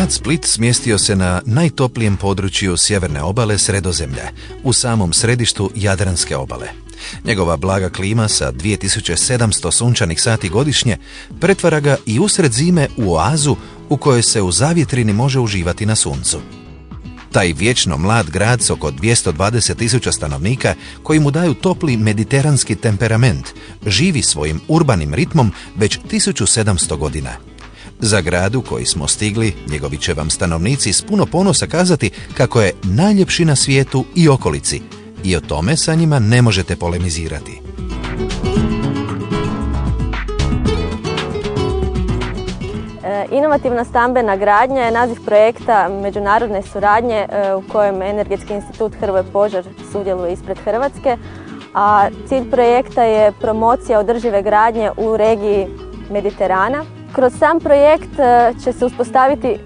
Grad Split smjestio se na najtoplijem području sjeverne obale Sredozemlja, u samom središtu Jadranske obale. Njegova blaga klima sa 2700 sunčanih sati godišnje pretvara ga i usred zime u oazu u kojoj se u zavjetrini može uživati na suncu. Taj vječno mlad grad s oko 220.000 stanovnika koji mu daju topli mediteranski temperament živi svojim urbanim ritmom već 1700 godina. Za gradu koji smo stigli, njegovi će vam stanovnici s puno ponosa kazati kako je najljepši na svijetu i okolici i o tome sa njima ne možete polemizirati. Inovativna stambena gradnja je naziv projekta međunarodne suradnje u kojem Energetski institut Hrvoje Požar sudjeluje ispred Hrvatske, a cilj projekta je promocija održive gradnje u regiji Mediterana. Kroz sam projekt će se uspostaviti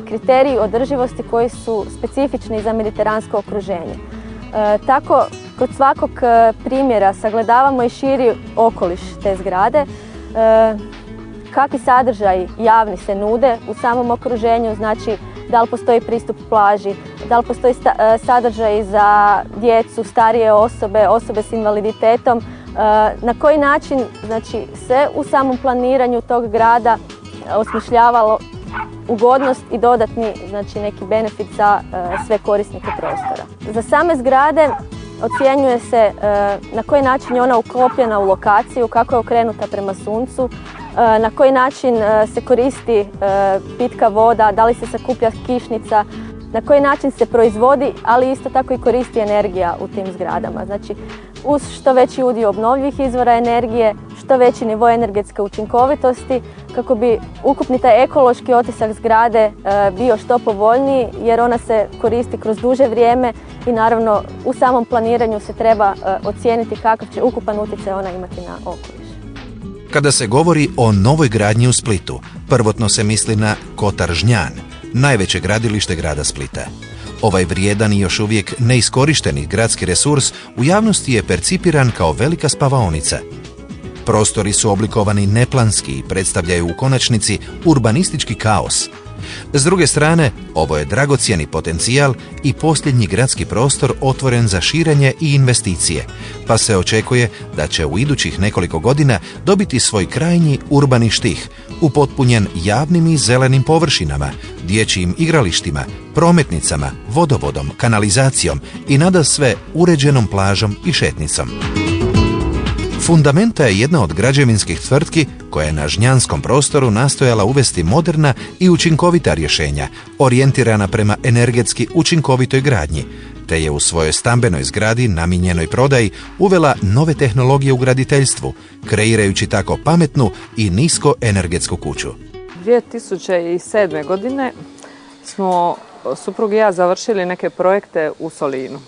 kriteriji održivosti koji su specifični za mediteransko okruženje. Tako, kod svakog primjera sagledavamo i širi okoliš te zgrade, kakvi sadržaji javni se nude u samom okruženju, znači da li postoji pristup plaži, da li postoji sadržaj za djecu, starije osobe, osobe s invaliditetom, na koji način znači, se u samom planiranju tog grada osmišljavalo ugodnost i dodatni znači, neki benefit za sve korisnike prostora. Za same zgrade ocjenjuje se na koji način je ona uklopljena u lokaciju, kako je okrenuta prema suncu, na koji način se koristi pitka voda, da li se sakuplja kišnica, na koji način se proizvodi, ali isto tako i koristi energija u tim zgradama. Znači, uz što veći udio obnovljivih izvora energije, što veći nivo energetske učinkovitosti, kako bi ukupni taj ekološki otisak zgrade bio što povoljniji, jer ona se koristi kroz duže vrijeme i naravno u samom planiranju se treba ocijeniti kakav će ukupan utjecaj ona imati na okoliš. Kada se govori o novoj gradnji u Splitu, prvotno se misli na Kotar Žnjan, najveće gradilište grada Splita. Ovaj vrijedan i još uvijek neiskorišteni gradski resurs u javnosti je percipiran kao velika spavaonica. Prostori su oblikovani neplanski i predstavljaju u konačnici urbanistički kaos. S druge strane, ovo je dragocjeni potencijal i posljednji gradski prostor otvoren za širenje i investicije, pa se očekuje da će u idućih nekoliko godina dobiti svoj krajnji urbani štih, upotpunjen javnim i zelenim površinama, dječjim igralištima, prometnicama, vodovodom, kanalizacijom i nadasve uređenom plažom i šetnicom. Fundamenta je jedna od građevinskih tvrtki koja je na žnjanskom prostoru nastojala uvesti moderna i učinkovita rješenja, orijentirana prema energetski učinkovitoj gradnji, te je u svojoj stambenoj zgradi namijenjenoj prodaji uvela nove tehnologije u graditeljstvu, kreirajući tako pametnu i nisko energetsku kuću. 2007. godine smo suprug i ja završili neke projekte u Solinu.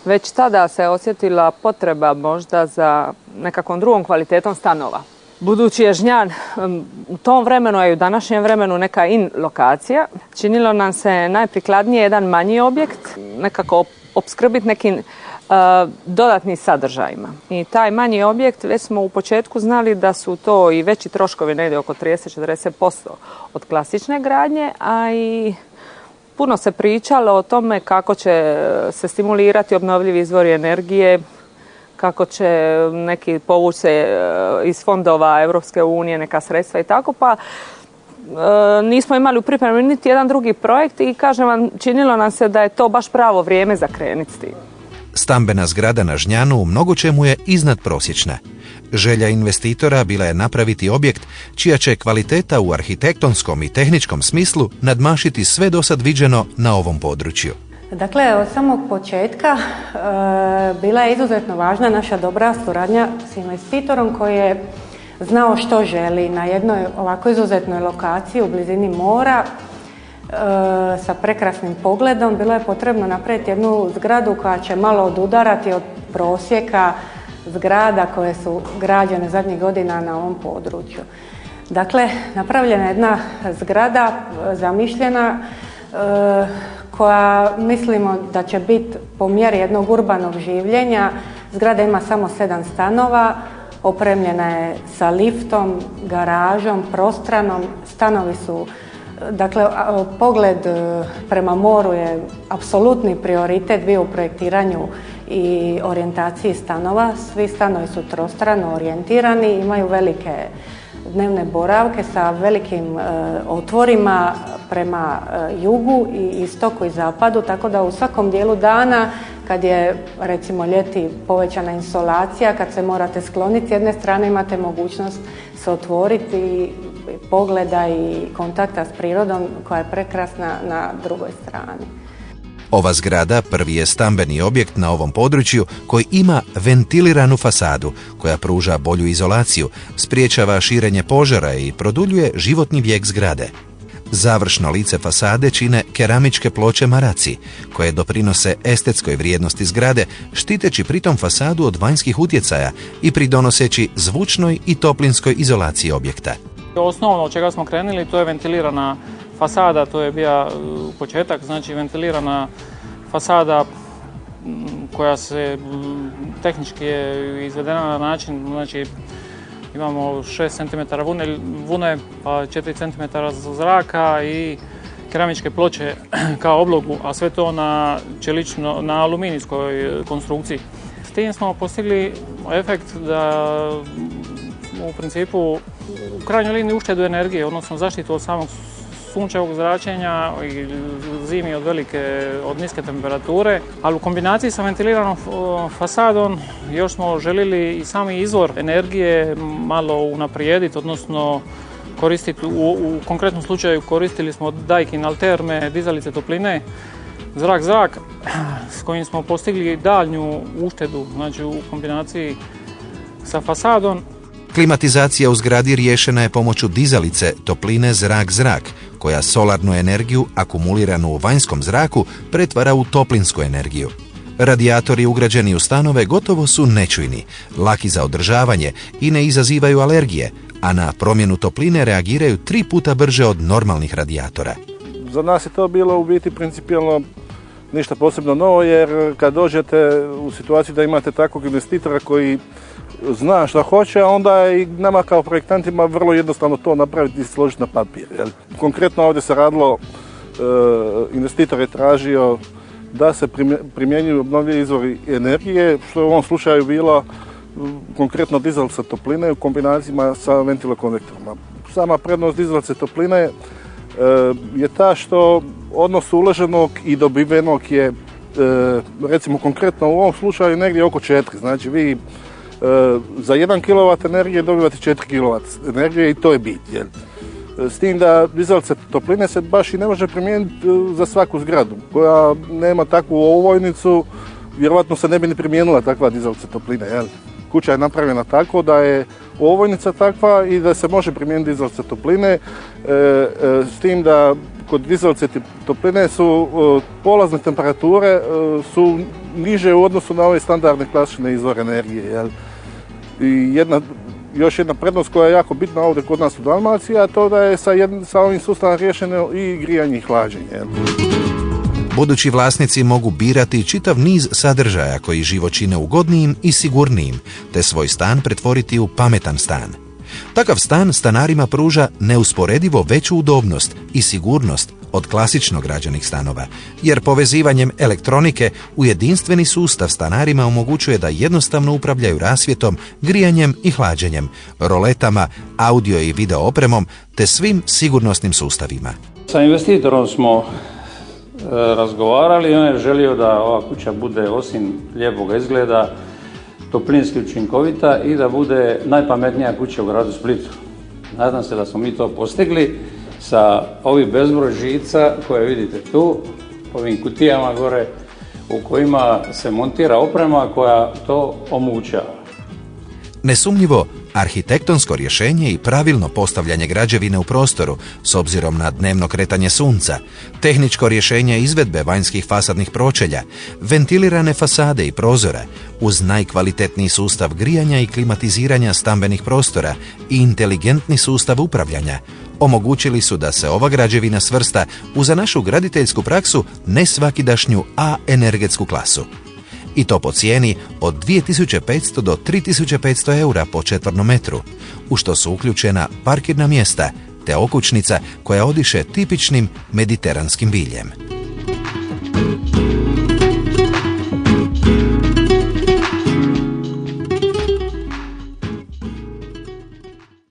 Već tada se osjetila potreba možda za nekakvom drugom kvalitetom stanova. Budući je Žnjan u tom vremenu, a i u današnjem vremenu neka in lokacija, činilo nam se najprikladnije jedan manji objekt, nekako opskrbiti nekim dodatnim sadržajima. I taj manji objekt, već smo u početku znali da su to i veći troškovi, negdje oko 30-40% od klasične gradnje, a i puno se pričalo o tome kako će se stimulirati obnovljivi izvori energije, kako će neki povući se iz fondova Europske unije neka sredstva i tako, pa nismo imali u pripremi niti jedan drugi projekt i kažem vam, činilo nam se da je to baš pravo vrijeme za krenuti s tim. Stambena zgrada na Žnjanu u mnogočemu je iznadprosječna. Želja investitora bila je napraviti objekt čija će kvaliteta u arhitektonskom i tehničkom smislu nadmašiti sve dosad viđeno na ovom području. Dakle, od samog početka bila je izuzetno važna naša dobra suradnja s investitorom koji je znao što želi na jednoj ovako izuzetnoj lokaciji u blizini mora sa prekrasnim pogledom. Bilo je potrebno napraviti jednu zgradu koja će malo odudarati od prosjeka zgrada koje su građene zadnjih godina na ovom području. Dakle, napravljena je jedna zgrada zamišljena koja mislimo da će biti po mjeri jednog urbanog življenja. Zgrada ima samo 7 stanova, opremljena je sa liftom, garažom, prostranom. Stanovi su Dakle, pogled prema moru je apsolutni prioritet bio u projektiranju i orijentaciji stanova. Svi stanovi su trostrano orijentirani, imaju velike dnevne boravke sa velikim otvorima prema jugu i istoku i zapadu, tako da u svakom dijelu dana kad je recimo ljeti povećana insolacija, kad se morate skloniti s jedne strane imate mogućnost se otvoriti pogleda i kontakta s prirodom koja je prekrasna na drugoj strani. Ova zgrada prvi je stambeni objekt na ovom području koji ima ventiliranu fasadu koja pruža bolju izolaciju, spriječava širenje požara i produljuje životni vijek zgrade. Završno lice fasade čine keramičke ploče maraci, koje doprinose estetskoj vrijednosti zgrade, štiteći pritom fasadu od vanjskih utjecaja i pridonoseći zvučnoj i toplinskoj izolaciji objekta. Osnovno od čega smo krenuli to je ventilirana fasada, to je bio početak, znači ventilirana fasada koja se tehnički je izvedena na način, znači imamo 6 cm vune, pa 4 cm zraka i keramičke ploče kao oblogu, a sve to na aluminijskoj konstrukciji. S tim smo postigli efekt da u principu u krajnjoj liniji uštedu energije, odnosno zaštitu od samog sunčevog zračenja i zimi od niske temperature, ali u kombinaciji sa ventiliranom fasadom još smo željeli i sami izvor energije malo unaprijediti, odnosno koristiti, u konkretnom slučaju koristili smo Daikin Alterme, dizalice topline, zrak, s kojim smo postigli daljnju uštedu, znači u kombinaciji sa fasadom. Klimatizacija u zgradi riješena je pomoću dizalice topline zrak, koja solarnu energiju akumuliranu u vanjskom zraku pretvara u toplinsku energiju. Radijatori ugrađeni u stanove gotovo su nečujni, laki za održavanje i ne izazivaju alergije, a na promjenu topline reagiraju 3 puta brže od normalnih radijatora. Za nas je to bilo u biti principijelno ništa posebno novo, jer kad dođete u situaciju da imate takvog investitora koji zna šta hoće, onda je i nama kao projektantima vrlo jednostavno to napraviti i složiti na papir. Konkretno ovdje se radilo, investitor je tražio da se primjenjuju obnovljivi izvori energije, što je u ovom slučaju bilo konkretno dizalica topline u kombinacijama sa ventilokonvektorima. Sama prednost dizalice topline je ta što odnos uloženog i dobivenog je, recimo konkretno u ovom slučaju negdje oko 4. Znači vi za 1 kW energije dobivate 4 kW energije i to je bit. S tim da dizalica topline se baš i ne može primijeniti za svaku zgradu koja nema takvu ovojnicu, vjerovatno se ne bi ni primijenila takva dizalica topline. Kuća je napravljena tako da je ovojnica takva i da se može primijeniti dizalica topline, s tim da kod dizalice topline su polazne temperature su niže u odnosu na ove standardne klasične izvore energije. I još jedna prednost koja je jako bitna ovdje kod nas u Dalmaciji, a to da je sa ovim sustavom riješeno i grijanje i hlađenje. Budući vlasnici mogu birati čitav niz sadržaja koji život čine ugodnijim i sigurnijim, te svoj stan pretvoriti u pametan stan. Takav stan stanarima pruža neusporedivo veću udobnost i sigurnost od klasično građenih stanova, jer povezivanjem elektronike u jedinstveni sustav stanarima omogućuje da jednostavno upravljaju rasvjetom, grijanjem i hlađenjem, roletama, audio i video opremom te svim sigurnosnim sustavima. Sa investitorom smo razgovarali i on je želio da ova kuća bude osim lijepog izgleda toplinski učinkovita i da bude najpametnija kuća u gradu Splitu. Nadam se da smo mi to postigli sa ovih bezbroj žica koje vidite tu, ovim kutijama gore u kojima se montira oprema koja to omogućava. Nesumnjivo, arhitektonsko rješenje i pravilno postavljanje građevine u prostoru s obzirom na dnevno kretanje sunca, tehničko rješenje izvedbe vanjskih fasadnih pročelja, ventilirane fasade i prozora, uz najkvalitetniji sustav grijanja i klimatiziranja stambenih prostora i inteligentni sustav upravljanja, omogućili su da se ova građevina svrsta u za našu graditeljsku praksu nesvakidašnju A energetsku klasu. I to po cijeni od 2500 do 3500 eura po četvornom metru, u što su uključena parkirna mjesta, te okućnica koja odiše tipičnim mediteranskim biljem.